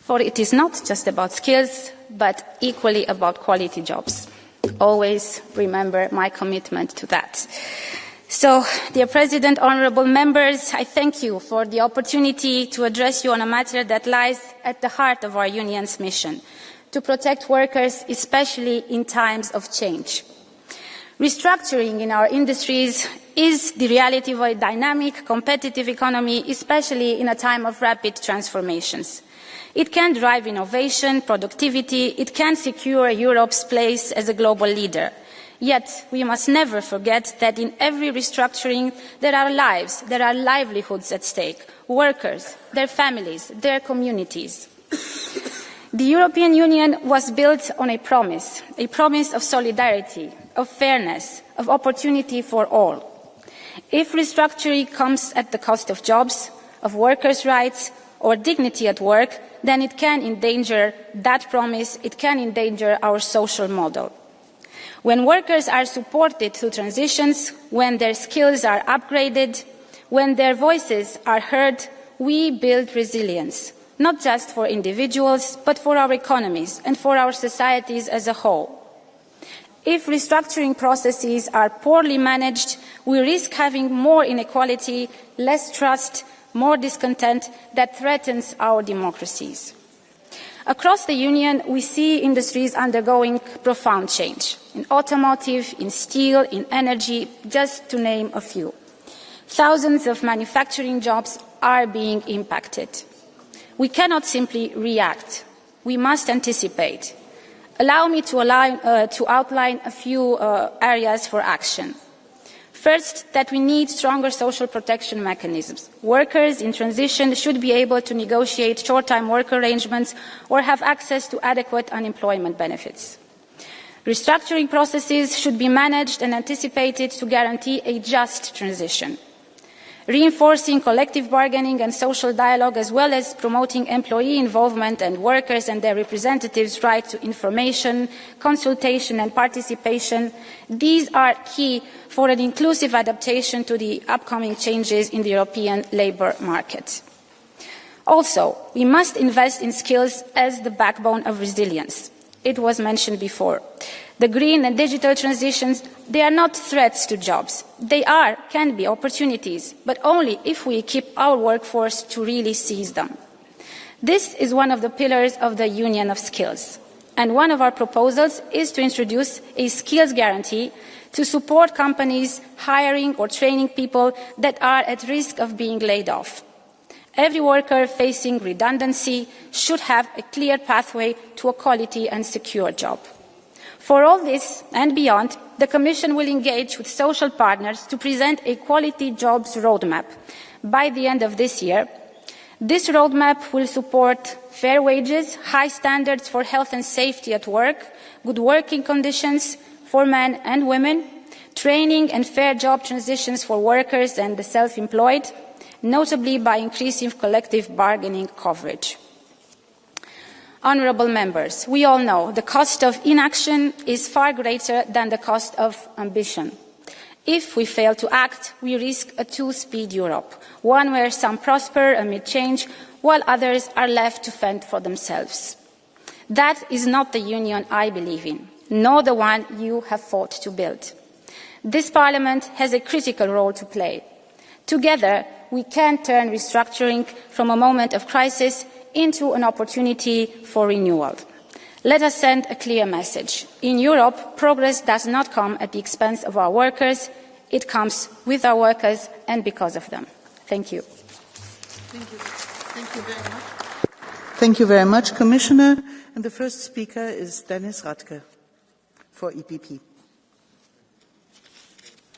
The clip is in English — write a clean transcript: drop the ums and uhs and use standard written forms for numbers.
For it is not just about skills, but equally about quality jobs. Always remember my commitment to that. So, dear President, honourable members, I thank you for the opportunity to address you on a matter that lies at the heart of our Union's mission, to protect workers, especially in times of change. Restructuring in our industries is the reality of a dynamic, competitive economy, especially in a time of rapid transformations. It can drive innovation, productivity, it can secure Europe's place as a global leader. Yet, we must never forget that in every restructuring, there are lives, there are livelihoods at stake, workers, their families, their communities. The European Union was built on a promise of solidarity, of fairness, of opportunity for all. If restructuring comes at the cost of jobs, of workers' rights, or dignity at work, then it can endanger that promise, it can endanger our social model. When workers are supported through transitions, when their skills are upgraded, when their voices are heard, we build resilience, not just for individuals, but for our economies and for our societies as a whole. If restructuring processes are poorly managed, we risk having more inequality, less trust, more discontent that threatens our democracies. Across the Union, we see industries undergoing profound change. In automotive, in steel, in energy, just to name a few. Thousands of manufacturing jobs are being impacted. We cannot simply react. We must anticipate. Allow me to outline a few areas for action. First, that we need stronger social protection mechanisms. Workers in transition should be able to negotiate short-time work arrangements or have access to adequate unemployment benefits. Restructuring processes should be managed and anticipated to guarantee a just transition. Reinforcing collective bargaining and social dialogue, as well as promoting employee involvement and workers and their representatives' right to information, consultation and participation, these are key for an inclusive adaptation to the upcoming changes in the European labour market. Also, we must invest in skills as the backbone of resilience. It was mentioned before. The green and digital transitions, they are not threats to jobs. They can be opportunities, but only if we equip our workforce to really seize them. This is one of the pillars of the Union of Skills. And one of our proposals is to introduce a skills guarantee to support companies hiring or training people that are at risk of being laid off. Every worker facing redundancy should have a clear pathway to a quality and secure job. For all this and beyond, the Commission will engage with social partners to present a quality jobs roadmap by the end of this year. This roadmap will support fair wages, high standards for health and safety at work, good working conditions for men and women, training and fair job transitions for workers and the self-employed, notably by increasing collective bargaining coverage. Honourable members, we all know the cost of inaction is far greater than the cost of ambition. If we fail to act, we risk a two-speed Europe, one where some prosper amid change, while others are left to fend for themselves. That is not the Union I believe in, nor the one you have fought to build. This Parliament has a critical role to play. Together, we can turn restructuring from a moment of crisis into an opportunity for renewal. Let us send a clear message. In Europe, progress does not come at the expense of our workers. It comes with our workers and because of them. Thank you. Thank you. Thank you very much. Thank you very much, Commissioner. And the first speaker is Dennis Radke for EPP.